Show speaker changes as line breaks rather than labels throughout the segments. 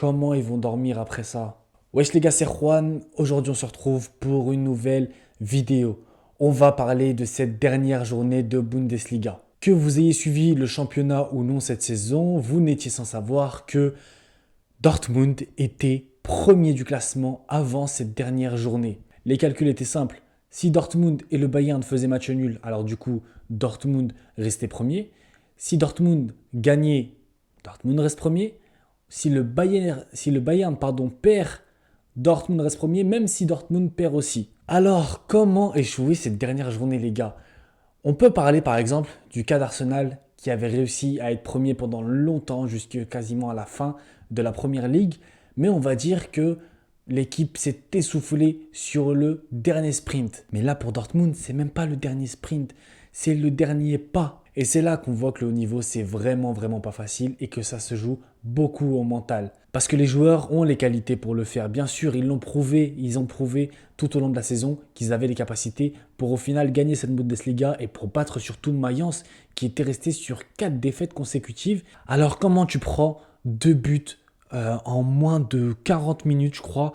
comment ils vont dormir après ça? Wesh les gars, c'est Juan. Aujourd'hui, on se retrouve pour une nouvelle vidéo. On va parler de cette dernière journée de Bundesliga. Que vous ayez suivi le championnat ou non cette saison, vous n'étiez sans savoir que Dortmund était premier du classement avant cette dernière journée. Les calculs étaient simples. Si Dortmund et le Bayern faisaient match nul, alors du coup, Dortmund restait premier. Si Dortmund gagnait, Dortmund reste premier. Si le Bayern perd, Dortmund reste premier, même si Dortmund perd aussi. Alors, comment échouer cette dernière journée, les gars? On peut parler par exemple du cas d'Arsenal qui avait réussi à être premier pendant longtemps, jusque quasiment à la fin de la première ligue, mais on va dire que l'équipe s'est essoufflée sur le dernier sprint. Mais là pour Dortmund, c'est même pas le dernier sprint, c'est le dernier pas. Et c'est là qu'on voit que le haut niveau, c'est vraiment pas facile et que ça se joue beaucoup au mental. Parce que les joueurs ont les qualités pour le faire. Bien sûr, ils ont prouvé tout au long de la saison qu'ils avaient les capacités pour au final gagner cette Bundesliga et pour battre surtout Mayence qui était resté sur 4 défaites consécutives. Alors comment tu prends 2 buts en moins de 40 minutes, je crois,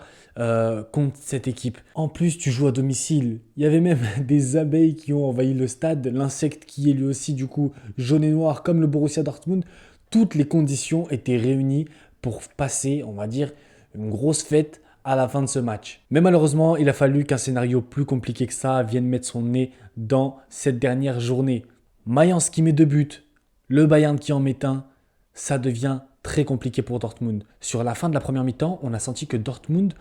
contre cette équipe. En plus, tu joues à domicile. Il y avait même des abeilles qui ont envahi le stade, l'insecte qui est lui aussi, du coup, jaune et noir, comme le Borussia Dortmund. Toutes les conditions étaient réunies pour passer, on va dire, une grosse fête à la fin de ce match. Mais malheureusement, il a fallu qu'un scénario plus compliqué que ça vienne mettre son nez dans cette dernière journée. Mayence qui met 2 buts, le Bayern qui en met un, ça devient très compliqué pour Dortmund. Sur la fin de la première mi-temps, on a senti que Dortmund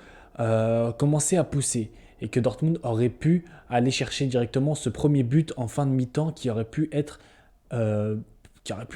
commençait à pousser et que Dortmund aurait pu aller chercher directement ce premier but en fin de mi-temps qui aurait pu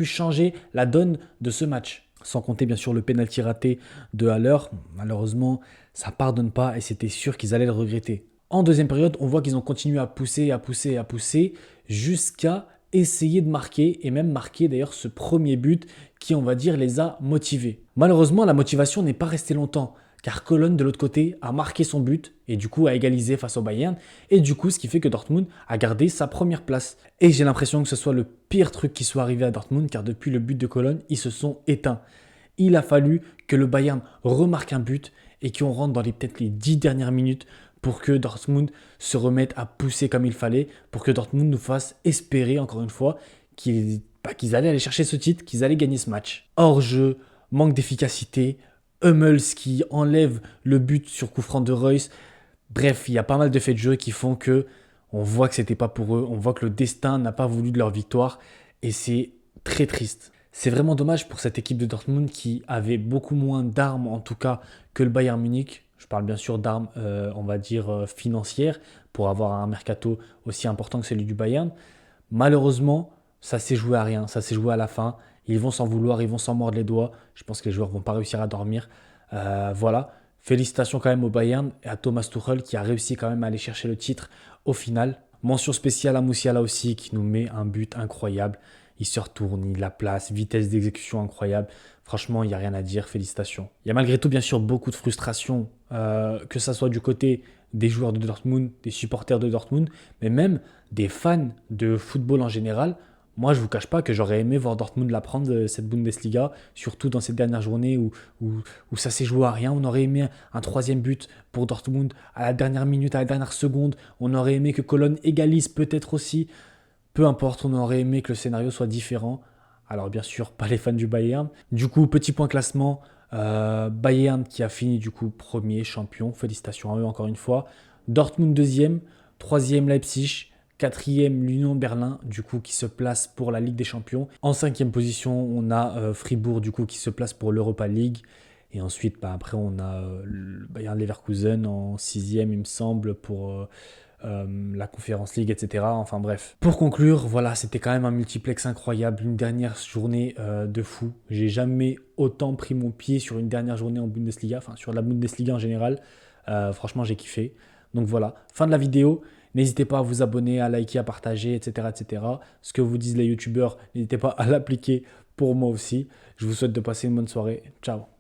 changer la donne de ce match. Sans compter bien sûr le pénalty raté de Haller. Malheureusement, ça ne pardonne pas et c'était sûr qu'ils allaient le regretter. En deuxième période, on voit qu'ils ont continué à pousser jusqu'à essayer de marquer et même marquer d'ailleurs ce premier but qui, on va dire, les a motivés. Malheureusement, la motivation n'est pas restée longtemps car Cologne de l'autre côté a marqué son but et du coup a égalisé face au Bayern et du coup ce qui fait que Dortmund a gardé sa première place. Et j'ai l'impression que ce soit le pire truc qui soit arrivé à Dortmund car depuis le but de Cologne, ils se sont éteints. Il a fallu que le Bayern remarque un but et qu'on rentre dans peut-être les 10 dernières minutes pour que Dortmund se remette à pousser comme il fallait, pour que Dortmund nous fasse espérer encore une fois qu'ils allaient aller chercher ce titre, qu'ils allaient gagner ce match. Hors-jeu, manque d'efficacité, Hummels qui enlève le but sur coup franc de Reus. Bref, il y a pas mal de faits de jeu qui font que on voit que c'était pas pour eux, on voit que le destin n'a pas voulu de leur victoire et c'est très triste. C'est vraiment dommage pour cette équipe de Dortmund qui avait beaucoup moins d'armes en tout cas que le Bayern Munich. Je parle bien sûr d'armes, on va dire, financières pour avoir un mercato aussi important que celui du Bayern. Malheureusement, ça s'est joué à rien, ça s'est joué à la fin. Ils vont s'en vouloir, ils vont s'en mordre les doigts. Je pense que les joueurs vont pas réussir à dormir. Voilà. Félicitations quand même au Bayern et à Thomas Tuchel qui a réussi quand même à aller chercher le titre au final. Mention spéciale à Moussiala aussi qui nous met un but incroyable. Il se retourne, il la place, vitesse d'exécution incroyable. Franchement, il n'y a rien à dire, félicitations. Il y a malgré tout bien sûr beaucoup de frustration, que ce soit du côté des joueurs de Dortmund, des supporters de Dortmund, mais même des fans de football en général. Moi, je ne vous cache pas que j'aurais aimé voir Dortmund la prendre, cette Bundesliga, surtout dans cette dernière journée où ça s'est joué à rien. On aurait aimé un troisième but pour Dortmund à la dernière minute, à la dernière seconde. On aurait aimé que Cologne égalise peut-être aussi. Peu importe, on aurait aimé que le scénario soit différent. Alors bien sûr, pas les fans du Bayern. Du coup, petit point classement, Bayern qui a fini du coup premier champion. Félicitations à eux encore une fois. Dortmund deuxième, troisième Leipzig, quatrième l'Union Berlin du coup qui se place pour la Ligue des Champions. En cinquième position, on a Fribourg du coup qui se place pour l'Europa League. Et ensuite, après, on a le Bayern Leverkusen en sixième, il me semble, pour la Conference League, etc. Enfin bref. Pour conclure, voilà, c'était quand même un multiplex incroyable, une dernière journée de fou. J'ai jamais autant pris mon pied sur une dernière journée en Bundesliga, enfin sur la Bundesliga en général. Franchement, j'ai kiffé. Donc voilà, fin de la vidéo. N'hésitez pas à vous abonner, à liker, à partager, etc., etc. Ce que vous disent les youtubeurs, n'hésitez pas à l'appliquer pour moi aussi. Je vous souhaite de passer une bonne soirée. Ciao.